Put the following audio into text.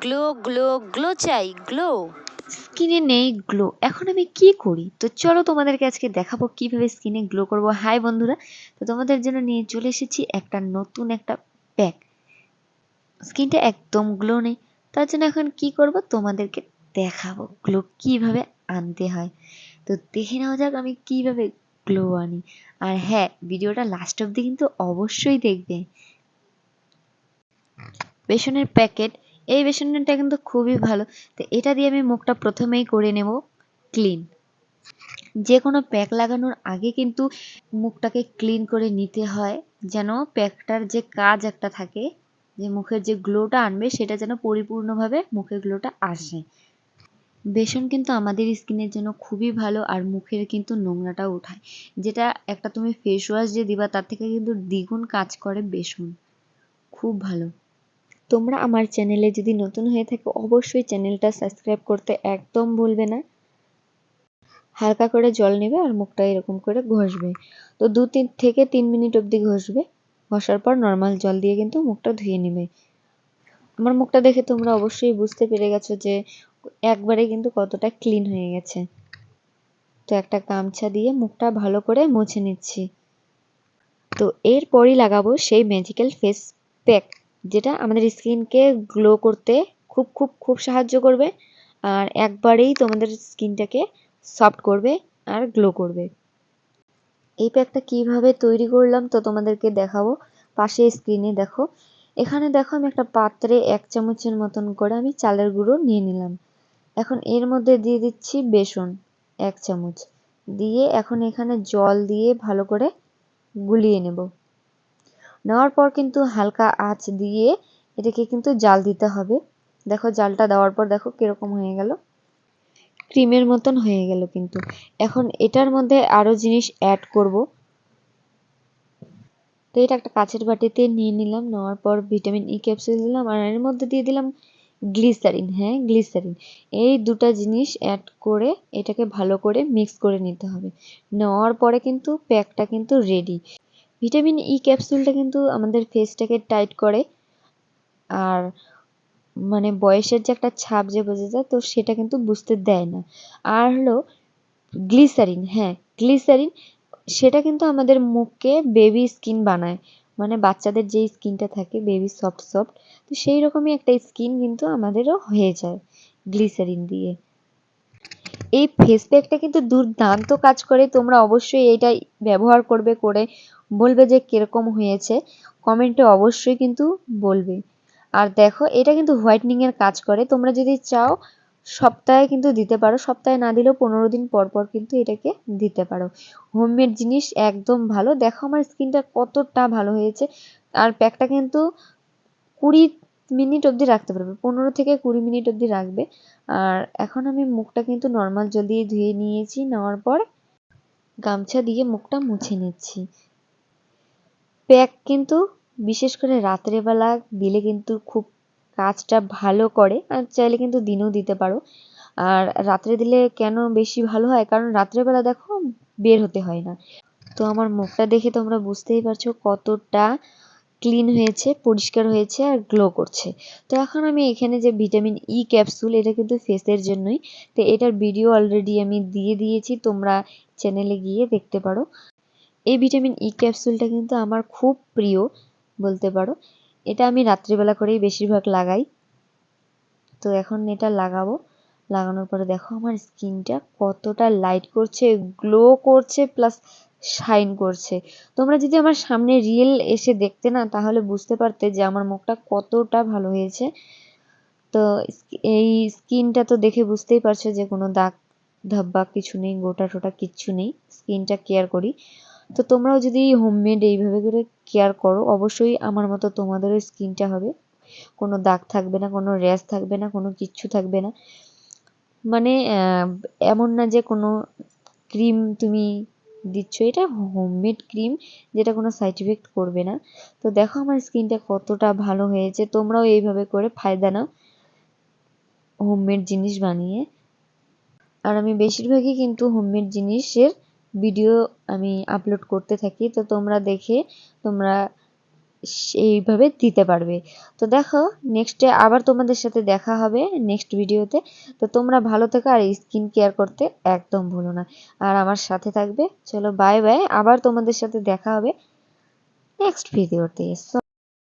Glow glow glow চাই glow. স্কিনে নেই গ্লো, এখন আমি কি করি? তো চলো তোমাদেরকে আজকে দেখাবো কিভাবে স্কিনে গ্লো করব। হাই বন্ধুরা, তো তোমাদের জন্য নিয়ে চলে এসেছি একটা নতুন একটা প্যাক। স্কিনটা একদম গ্লো নেই, তার জন্য এখন কি করব তোমাদেরকে দেখাবো গ্লো কিভাবে আনতে হয়। তো দেখে নেওয়া যাক আমি কিভাবে গ্লো আনি। আর হ্যাঁ, ভিডিওটা লাস্ট অব্দি কিন্তু অবশ্যই দেখবে। বেসনের প্যাকেট, এই বেসনটা কিন্তু খুবই ভালো। তো এটা দিয়ে আমি মুখটা প্রথমেই করে নেব ক্লিন। যে কোনো প্যাক লাগানোর আগে কিন্তু মুখটাকে ক্লিন করে নিতে হয়, যেন প্যাকটার যে কাজ একটা থাকে, যে মুখের যে গ্লোটা আনবে সেটা যেন পরিপূর্ণভাবে মুখের গ্লোটা আসে। বেসন কিন্তু আমাদের স্কিনের জন্য খুবই ভালো, আর মুখের কিন্তু নোংরাটাও ওঠায়। যেটা একটা তুমি ফেস ওয়াশ যে দিবা তার থেকে কিন্তু দ্বিগুণ কাজ করে বেসন, খুব ভালো। তোমরা আমার চ্যানেলে যদি নতুন হয়ে থাকো অবশ্যই চ্যানেলটা সাবস্ক্রাইব করতে একদম ভুলবে না। হালকা করে জল নেবে আর মুখটা এরকম করে ঘষবে। তো 2 থেকে 3 মিনিট অবধি ঘষবে। ঘষার পর নর্মাল জল দিয়ে কিন্তু মুখটা ধুয়ে নেবে। আমার মুখটা দেখে তোমরা অবশ্যই বুঝতে পেরে গেছো যে একবারে কিন্তু কতটা ক্লিন হয়ে গেছে। তো একটা গামছা দিয়ে মুখটা ভালো করে মুছে নিচ্ছি। তো এরপরই লাগাবো সেই ম্যাজিক্যাল ফেস প্যাক, যেটা আমাদের স্কিনকে গ্লো করতে খুব খুব খুব সাহায্য করবে, আর একবারেই তোমাদের স্কিনটাকে সফট করবে আর গ্লো করবে। এই প্যাকটা কিভাবে তৈরি করলাম তো তোমাদেরকে দেখাবো। পাশে স্ক্রিনে দেখো, এখানে দেখো আমি একটা পাত্রে 1 চামচের মতন করে আমি চালের গুঁড়ো নিয়ে নিলাম। এখন এর মধ্যে দিয়ে দিচ্ছি বেসন 1 চামচ দিয়ে, এখন এখানে জল দিয়ে ভালো করে গুলিয়ে নেব। নেওয়ার পর কিন্তু হালকা আঁচ দিয়ে এটাকে কিন্তু জাল দিতে হবে। দেখো জালটা দেওয়ার পর দেখো কিরকম হয়ে গেল, ক্রিমের মতন হয়ে গেল কিন্তু। এখন এটার মধ্যে আরো জিনিস অ্যাড করব। তো এটা একটা কাচের বাটিতে নিয়ে নিলাম, নেওয়ার পর ভিটামিন ই ক্যাপসুল দিলাম, আর এর মধ্যে দিয়ে দিলাম গ্লিসারিন। হ্যাঁ, গ্লিসারিন। এই দুটা জিনিস অ্যাড করে এটাকে ভালো করে মিক্স করে নিতে হবে। নেওয়ার পরে কিন্তু প্যাকটা কিন্তু রেডি। ভিটামিন ই ক্যাপসুলটা কিন্তু আমাদের ফেসটাকে টাইট করে, আর মানে বয়সের যে একটা ছাপ যে বোঝা যায় তো সেটা কিন্তু বুঝতে দেয় না। আর হলো গ্লিসারিন, হ্যাঁ গ্লিসারিন, সেটা কিন্তু আমাদের মুখকে বেবি স্কিন বানায়, মানে বাচ্চাদের যে স্কিনটা থাকে বেবি সফট সফট, তো সেই রকমই একটা স্কিন কিন্তু আমাদেরও হয়ে যায় গ্লিসারিন দিয়ে। এই ফেস প্যাকটা কিন্তু দুর্দান্ত কাজ করে, তোমরা অবশ্যই এইটা ব্যবহার করবে, করে বলবে যে কিরকম হয়েছে, কমেন্টে অবশ্যই কিন্তু বলবে। আর দেখো এটা কিন্তু হোয়াইটনিং এর কাজ করে, তোমরা যদি চাও সপ্তাহে কিন্তু দিতে পারো, সপ্তাহে না দিলেও 15 দিন পর পর কিন্তু এটাকে দিতে পারো। হোমমেড জিনিস একদম ভালো। দেখো আমার স্কিনটা কতটা ভালো হয়েছে। আর প্যাকটা কিন্তু 20 মিনিট অবধি রাখতে পারবে, 15 থেকে 20 মিনিট অবধি রাখবে। আর এখন আমি মুখটা কিন্তু নর্মাল জল দিয়ে ধুয়ে নিয়েছি, নেওয়ার পর গামছা দিয়ে মুখটা মুছে নিচ্ছি। প্যাক কিন্তু বিশেষ করে রাত্রেবেলা দিলে কিন্তু খুব কাজটা ভালো করে, আর চাইলে কিন্তু দিনেও দিতে পারো। আর রাত্রে দিলে কেন বেশি ভালো হয়, কারণ রাত্রেবেলা দেখো বের হতে হয় না। তো আমার মুখটা দেখে তোমরা বুঝতেই পারছো কতটা ক্লিন হয়েছে, পরিষ্কার হয়েছে আর গ্লো করছে। তো এখন আমি এখানে যে ভিটামিন ই ক্যাপসুল, এটা কিন্তু ফেসের জন্যই, তো এটার ভিডিও অলরেডি আমি দিয়ে দিয়েছি, তোমরা চ্যানেলে গিয়ে দেখতে পারো। এই ভিটামিন ই ক্যাপসুলটা কিন্তু আমার খুব প্রিয় বলতে পারো, এটা আমি রাত্রিবেলা করেই বেশিরভাগ লাগাই। তো এখন এটা লাগাবো, লাগানোর পরে দেখো আমার স্কিনটা কতটা লাইট করছে, গ্লো করছে, প্লাস শাইন করছে। তোমরা যদি আমার সামনে রিয়েল এসে দেখতে না, তাহলে বুঝতে পারতে যে আমার মুখটা কতটা ভালো হয়েছে। তো এই স্কিনটা তো দেখে বুঝতেই পারছো যে কোনো দাগ ধব্বা কিছু নেই, গোটা টোটা কিচ্ছু নেই, স্কিনটা কেয়ার করি। তো তোমরাও যদি হোমমেড এইভাবে করে কেয়ার করো, অবশ্যই আমার মতো তোমাদেরও স্কিনটা হবে, কোনো দাগ থাকবে না, কোনো র্যাশ থাকবে না, কোনো কিচ্ছু থাকবে না। মানে এমন না যে কোনো ক্রিম তুমি দিচ্ছ, এটা হোমমেড ক্রিম, যেটা কোনো সাইড ইফেক্ট করবে না। তো দেখো আমার স্কিনটা কতটা ভালো হয়েছে, তোমরাও এইভাবে করে ফায়দা নাও হোমমেড জিনিস বানিয়ে। আর আমি বেশিরভাগই কিন্তু হোমমেড জিনিসের ভিডিও আমি আপলোড করতে থাকি, তো তোমরা দেখে তোমরা এইভাবে দিতে পারবে। তো দেখো নেক্সটে আবার তোমাদের সাথে দেখা হবে নেক্সট ভিডিওতে। তো তোমরা ভালো থেকো আর স্কিন কেয়ার করতে একদম ভুলো না, আর আমার সাথে থাকবে। চলো বাই বাই, আবার তোমাদের সাথে দেখা হবে নেক্সট ভিডিওতে।